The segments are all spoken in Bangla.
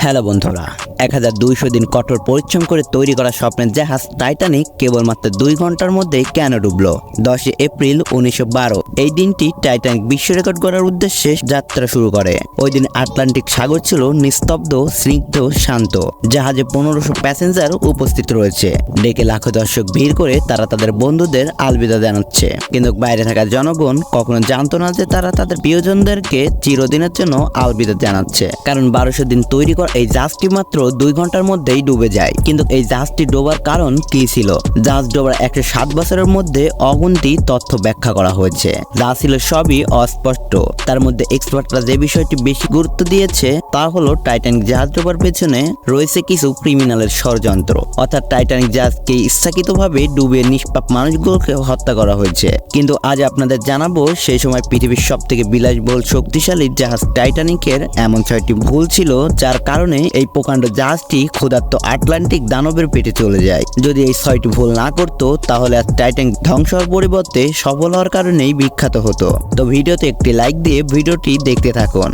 হ্যালো বন্ধুরা, 1200 দিন কঠোর পরিশ্রম করে তৈরি করা স্বপ্নের জাহাজ টাইটানিক কেবলমাত্র 2 ঘন্টার মধ্যে কেন ডুবলো? 10 এপ্রিল 1912 এই দিনটি টাইটানিক বিশ্ব রেকর্ড করার উদ্দেশ্যে যাত্রা শুরু করে। ওই দিন আটলান্টিক সাগর ছিল নিস্তব্ধ, স্নিগ্ধ, শান্ত। জাহাজে 1500 প্যাসেঞ্জার উপস্থিত রয়েছে। ডেকে লাখো দর্শক ভিড় করে তারা তাদের বন্ধুদের আলবিদা জানাচ্ছে। কিন্তু বাইরে থাকা জনগণ কখনো জানতো না যে তারা তাদের প্রিয়জনদেরকে চিরদিনের জন্য আলবিদা জানাচ্ছে। কারণ 1200 দিন তৈরি করা এই জাহাজটি মাত্র 2 ঘন্টার মধ্যেই ডুবে যায়। কিন্তু এই জাহাজটি ডোবার কারণ কি ছিল? জাহাজ ডোবার 107 বছরের মধ্যে অগুন্তি তথ্য ব্যাখ্যা করা হয়েছে, যা ছিল সবই অস্পষ্ট। তার মধ্যে এক্সপার্টরা যে বিষয়টি বেশি গুরুত্ব দিয়েছে তা হলো টাইটানিক জাহাজ ডোবার পেছনে রয়েছে কিছু ক্রিমিনালের ষড়যন্ত্র। অর্থাৎ টাইটানিক জাহাজকে ইচ্ছাকৃতভাবে ডুবে নিষ্পাপ মানুষগুলোকে হত্যা করা হয়েছে। কিন্তু আজ আপনাদের জানাবো সেই সময় পৃথিবীর সবথেকে বিলাসবহুল শক্তিশালী জাহাজ টাইটানিকের এমন 6টি ভুল ছিল যার কারণে এই প্রকাণ্ড জাহাজটি ক্ষুধার্ত আটলান্টিক দানবের পেটে চলে যায়। যদি এই 6টি ভুল না করতো তাহলে আজ টাইটানিক ধ্বংস হওয়ার পরিবর্তে সফল হওয়ার কারণেই বিখ্যাত হতো। তো ভিডিওতে একটি লাইক দিয়ে ভিডিওটি দেখতে থাকুন।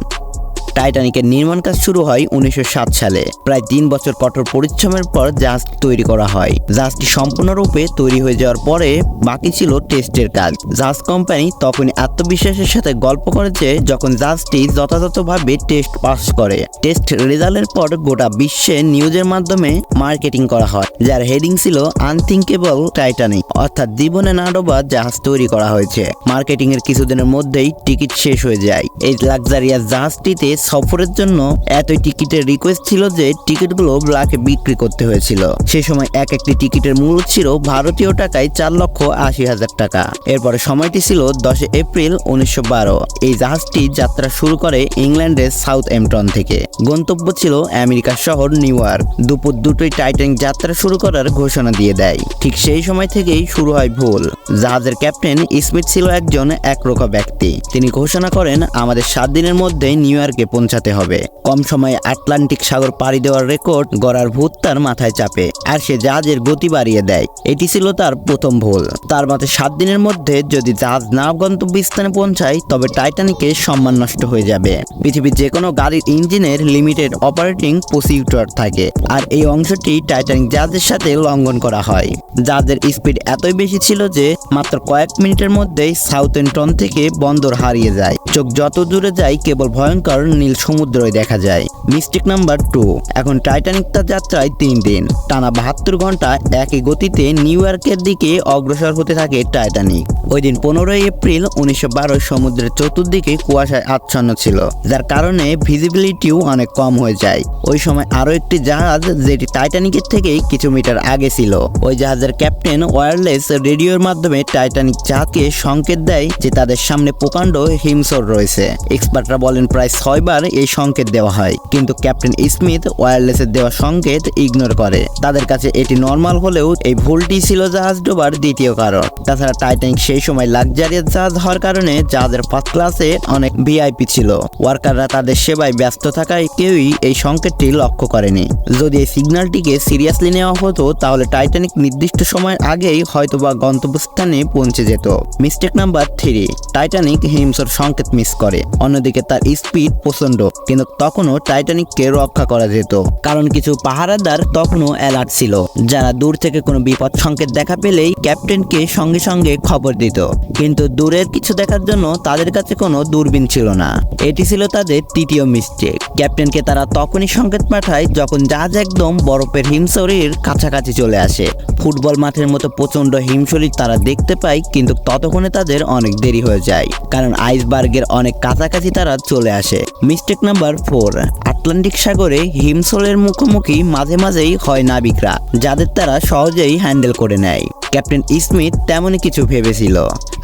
টাইটানিকের নির্মাণ কাজ শুরু হয় 1907 সালে। প্রায় 3 বছর কঠোর পরিশ্রমের পর জাহাজটি তৈরি করা হয়। জাহাজটি সম্পূর্ণরূপে তৈরি হয়ে যাওয়ার পরে বাকি ছিল টেস্টের কাজ। জাহাজ কোম্পানি তখনই আত্মবিশ্বাসের সাথে গল্প করেছে যখন জাহাজটি যথাযথভাবে টেস্ট পাস করে। টেস্ট রেজাল্টের পর গোটা বিশ্বে নিউজের মাধ্যমে মার্কেটিং করা হয়, যার হেডিং ছিল আনথিঙ্কেবল টাইটানিক, অর্থাৎ জীবনে না ডোবা জাহাজ তৈরি করা হয়েছে। মার্কেটিং এর কিছুদিনের মধ্যেই টিকিট শেষ হয়ে যায়। এই লাক্সারিয়াস জাহাজটিতে সফরের জন্য এতই টিকিটের রিকোয়েস্ট ছিল যে টিকিটগুলো ব্ল্যাকে বিক্রি করতে হয়েছিল। সে সময় একটি টিকিটের মূল্য ছিল ভারতীয় টাকায় 4,80,000 টাকা। এরপরে সময়টি ছিল 10 এপ্রিল 1912। এই জাহাজটি যাত্রা শুরু করে ইংল্যান্ডের সাউথহ্যাম্পটন থেকে। গন্তব্য ছিল আমেরিকার শহর নিউ ইয়র্ক। দুপুর 2টোয় টাইটানিক যাত্রা শুরু করার ঘোষণা দিয়ে দেয়। ঠিক সেই সময় থেকেই শুরু হয় ভুল। জাহাজের ক্যাপ্টেন স্মিথ ছিল একজন একরোখা ব্যক্তি। তিনি ঘোষণা করেন, আমাদের 7 দিনের মধ্যে নিউ ইয়র্কে পৌঁছাতে হবে। কম সময়ে আটলান্টিক সাগর পাড়ি দেওয়ার রেকর্ড গড়ার ভূত তার মাথায় চাপে, আর সে জাহাজের গতি বাড়িয়ে দেয়। এটি ছিল তার প্রথম ভুল। তার মতে 7 দিনের মধ্যে যদি জাহাজ না গন্তব্যস্থানে পৌঁছায় তবে টাইটানিকের সম্মান নষ্ট হয়ে যাবে। পৃথিবীর যে কোনো গাড়ির ইঞ্জিনের লিমিটেড অপারেটিং প্রসিডিউর থাকে, আর এই অংশটি টাইটানিক জাহাজের সাথে লঙ্ঘন করা হয়। জাহাজের স্পিড এতই বেশি ছিল যে মাত্র কয়েক মিনিটের মধ্যেই সাউথহ্যাম্পটন থেকে বন্দর হারিয়ে যায়। চোখ যত দূরে যায় কেবল ভয়ঙ্কর নীল সমুদ্রই দেখা যায়। Mistake number 2। এখন টাইটানিক তার যাত্রায় 3 দিন টানা 72 ঘন্টা একই গতিতে নিউ ইয়র্কের দিকে অগ্রসর হতে থাকে টাইটানিক। ওই দিন 15 এপ্রিল 1912 সমুদ্রের চতুর্দিকে কুয়াশায় আচ্ছন্ন ছিল, যার কারণে ভিজিবিলিটিও অনেক কম হয়ে যায়। ওই সময় আরো একটি জাহাজ যেটি টাইটানিকের থেকে কিছু মিটার আগে ছিল। ওই জাহাজের ক্যাপ্টেন ওয়্যারলেস রেডিওর মাধ্যমে টাইটানিক জাহাজকে সংকেত দেয় যে তাদের সামনে প্রকাণ্ড হিমস্রোত রয়েছে। এক্সপার্টরা বলেন প্রায় 6 বার এই সংকেত দেওয়া হয়, কিন্তু ক্যাপ্টেন স্মিথ ওয়্যারলেসের দেওয়া সংকেত ইগনোর করে। তাদের কাছে এটি নর্মাল হলেও এই ভুলটি ছিল জাহাজ ডোবার দ্বিতীয় কারণ। তাছাড়া টাইটানিক সেই সময় লাক্সারিয়াস জাহাজ হওয়ার কারণে জাহাজের ফার্স্ট ক্লাসে অনেক ভিআইপি ছিল। ওয়ার্কাররা তাদের সেবায় ব্যস্ত থাকায় কেউই এই সংকেতটি লক্ষ্য করেনি। যদি এই সিগন্যালটিকে সিরিয়াসলি নেওয়া হতো তাহলে টাইটানিক নির্দিষ্ট সময়ের আগেই হয়তোবা গন্তব্যস্থানে পৌঁছে যেত। Mistake number 3। টাইটানিক হিমস্রোত সংকেত মিস করে। অন্যদিকে তার স্পিড প্রচন্ড, কিন্তু তখনও টাইটানিককে রক্ষা করা যেত, কারণ কিছু পাহারাদার তখনও অ্যালার্ট ছিল, যারা দূর থেকে কোনো বিপদ সংকেত দেখা পেলেই ক্যাপ্টেনকে সঙ্গে সঙ্গে খবর দিত। কিন্তু দূরের কিছু দেখার জন্য তাদের কাছে কোনো দূরবীন ছিল না। এটি ছিল তাদের তৃতীয় মিস্টেক। ক্যাপ্টেনকে তারা তখনই সংকেত পাঠায় যখন জাহাজ একদম বরফের হিমশরীর কাছাকাছি চলে আসে। ফুটবল মাঠের মতো প্রচন্ড হিমশরী তারা দেখতে পায়, কিন্তু ততক্ষণে তাদের অনেক দেরি হয়ে যায়, কারণ আইসবার্গের অনেক কাছাকাছি তারা চলে আসে। Mistake number 4। আটলান্টিক সাগরে হিমশরের মুখোমুখি মাঝে মাঝেই হয় নাবিকরা, যাদের তারা সহজেই হ্যান্ডেল করে নেয়। ক্যাপ্টেন স্মিথ তেমনই কিছু ভেবেছিল।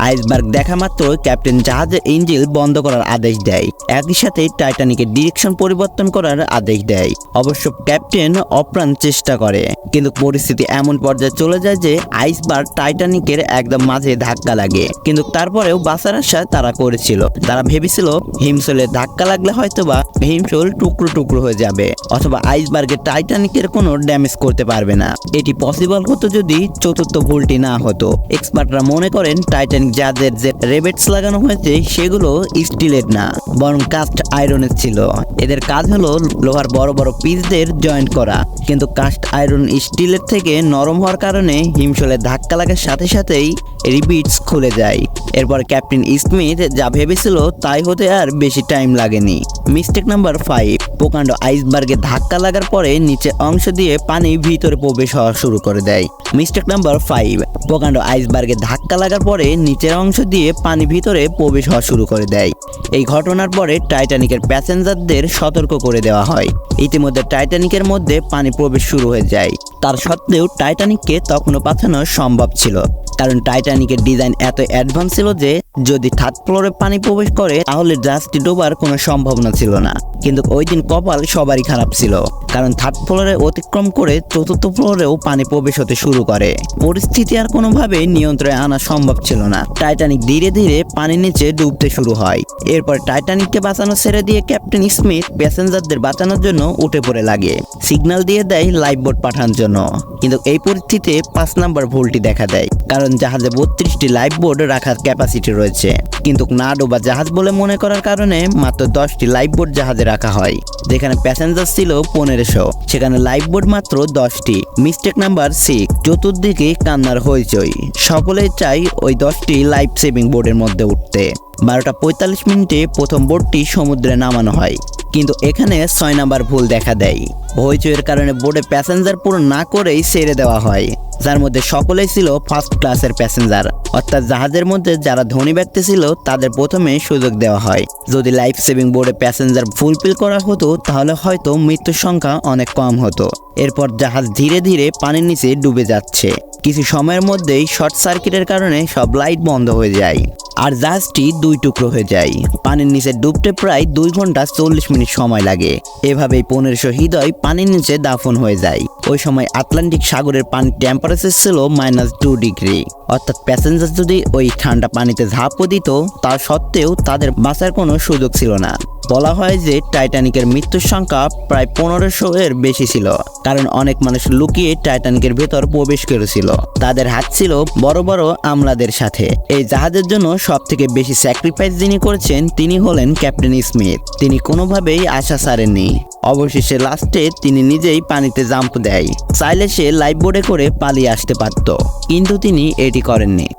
আইসবার্গ দেখা মাত্র ক্যাপ্টেন জাহাজের ইঞ্জিন বন্ধ করার আদেশ দেয়। একই সাথে টাইটানিকের ডিরেকশন পরিবর্তন করার আদেশ দেয়। অবশ্য ক্যাপ্টেন অপ্রাণ চেষ্টা করে, কিন্তু পরিস্থিতি এমন পর্যায়ে চলে যায় যে আইসবার্গ টাইটানিকের একদম মাঝে ধাক্কা লাগে। কিন্তু তারপরেও বাঁচার আশা তারা করেছিল। তারা ভেবেছিল হিমশোলে ধাক্কা লাগলে হয়তোবা হিমশোল টুকরো টুকরো হয়ে যাবে, অথবা আইসবার্গের টাইটানিকের কোনো ড্যামেজ করতে পারবে না। এটি পসিবল হতো যদি চতুর্থ ভুলটি না হতো। এক্সপার্টরা মনে করেন টাইটানিক যাদের যে রেবেটস লাগানো হয়েছে সেগুলো স্টিলের না, বরং কাস্ট আয়রনের ছিল। এদের কাজ হলো লোহার বড় বড় পিসদের জয়েন্ট করা, কিন্তু কাস্ট আয়রন স্টিলের থেকে নরম হওয়ার কারণে হিমশলে ধাক্কা লাগার সাথে সাথেই রিবিটস খুলে যায়। এরপর ক্যাপ্টেন স্মিথ যা ভেবেছিল তাই হতে আর বেশি টাইম লাগেনি। মিস্টেক নাম্বার 5, প্রকাণ্ড আইসবার্গে ধাক্কা লাগার পরে নিচের অংশ দিয়ে পানি ভিতরে প্রবেশ হওয়া শুরু করে দেয়। মিস্টেক নাম্বার 5, প্রকাণ্ড আইসবার্গে ধাক্কা লাগার পরে নিচের অংশ দিয়ে পানি ভিতরে প্রবেশ হওয়া শুরু করে দেয়। এই ঘটনার পরে টাইটানিকের প্যাসেঞ্জারদের সতর্ক করে দেওয়া হয়। ইতিমধ্যে টাইটানিকের মধ্যে পানি প্রবেশ শুরু হয়ে যায়। তার সত্ত্বেও টাইটানিককে তখনও বাঁচানো সম্ভব ছিল, কারণ টাইটানিকের ডিজাইন এত অ্যাডভান্স ছিল যে যদি থার্ড ফ্লোরে পানি প্রবেশ করে তাহলে জাহাজটি ডোবার কোনো সম্ভাবনা ছিল না। কিন্তু ওই দিন কপাল সবারই খারাপ ছিল, কারণ থার্ড ফ্লোরে অতিক্রম করে চতুর্থ ফ্লোরেও পানি প্রবেশ হতে শুরু করে। পরিস্থিতি আর কোনোভাবে নিয়ন্ত্রণে আনা সম্ভব ছিল না। টাইটানিক ধীরে ধীরে পানির নিচে ডুবতে শুরু হয়। এরপর টাইটানিককে বাঁচানো ছেড়ে দিয়ে ক্যাপ্টেন স্মিথ প্যাসেঞ্জারদের বাঁচানোর জন্য উঠে পড়ে লাগে। সিগন্যাল দিয়ে দেয় লাইফবোট পাঠানোর জন্য, কিন্তু এই পরিস্থিতিতে 5 নাম্বার ভুলটি দেখা দেয়, কারণ জাহাজে 32টি লাইফবোট রাখার ক্যাপাসিটি রয়েছে, কিন্তু না ডোবা জাহাজ বলে মনে করার কারণে মাত্র 10টি লাইফবোট জাহাজে রাখা হয়। যেখানে প্যাসেঞ্জার ছিল 1500, সেখানে লাইফবোট মাত্র 10টি। মিস্টেক নাম্বার 6, চতুর্দিকে কান্নার হইচই। সকলেই চাই ওই 10টি লাইফ সেভিং বোটের মধ্যে উঠতে। 12টা 45 মিনিটে প্রথম বোটটি সমুদ্রে নামানো হয়, কিন্তু এখানে 6 নাম্বার ভুল দেখা দেয়। হইচইয়ের কারণে বোর্ডে প্যাসেঞ্জার পুরো না করেই ছেড়ে দেওয়া হয়, যার মধ্যে সকলেই ছিল ফার্স্ট ক্লাসের প্যাসেঞ্জার, অর্থাৎ জাহাজের মধ্যে যারা ধনী ব্যক্তি ছিল তাদের প্রথমে সুযোগ দেওয়া হয়। যদি লাইফ সেভিং বোর্ডে প্যাসেঞ্জার ফুলফিল করা হতো তাহলে হয়তো মৃত্যুর সংখ্যা অনেক কম হতো। এরপর জাহাজ ধীরে ধীরে পানির নিচে ডুবে যাচ্ছে। কিছু সময়ের মধ্যেই শর্ট সার্কিটের কারণে সব লাইট বন্ধ হয়ে যায় আর জাহাজটি 2 টুকরো হয়ে যায়। পানির নিচে ডুবতে প্রায় 2 ঘন্টা 40 মিনিট সময় লাগে। এভাবেই 1500 হৃদয় পানির নিচে দাফন হয়ে যায়। ওই সময় আটলান্টিক সাগরের পানির টেম্পারেচার ছিল -2 ডিগ্রি, অর্থাৎ প্যাসেঞ্জার যদি ওই ঠান্ডা পানিতে ঝাঁপও দিত তা সত্ত্বেও তাদের বাঁচার কোনো সুযোগ ছিল না। বলা হয় যে টাইটানিকের মৃত্যুর সংখ্যা প্রায় 1500 এর বেশি ছিল, কারণ অনেক মানুষ লুকিয়ে টাইটানিকের ভেতর প্রবেশ করেছিল। তাদের হাত ছিল বড় বড় আমলাদের সাথে। এই জাহাজের জন্য সবথেকে বেশি স্যাক্রিফাইস যিনি করেছেন তিনি হলেন ক্যাপ্টেন স্মিথ। তিনি কোনোভাবেই আশা ছাড়েননি। অবশেষে লাস্টে তিনি নিজেই পানিতে জাম্প দেয়। চাইলে সে লাইফবোটে করে পালিয়ে আসতে পারত, কিন্তু তিনি এটি করেননি।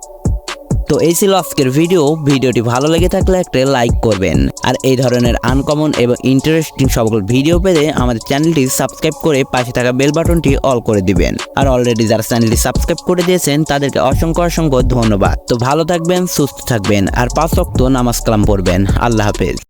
তো এই ছিল আজকের ভিডিওটি ভালো লেগে থাকলে একটা লাইক করবেন, আর এই ধরনের আনকমন এবং ইন্টারেস্টিং সকল ভিডিও পেতে আমাদের চ্যানেলটি সাবস্ক্রাইব করে পাশে থাকা বেল বাটনটি অল করে দিবেন। আর অলরেডি যারা চ্যানেলটি সাবস্ক্রাইব করে দিয়েছেন তাদেরকে অসংখ্য ধন্যবাদ। তো ভালো থাকবেন, সুস্থ থাকবেন, আর 5 ওয়াক্ত নামাজ কালাম পড়বেন। আল্লাহ হাফেজ।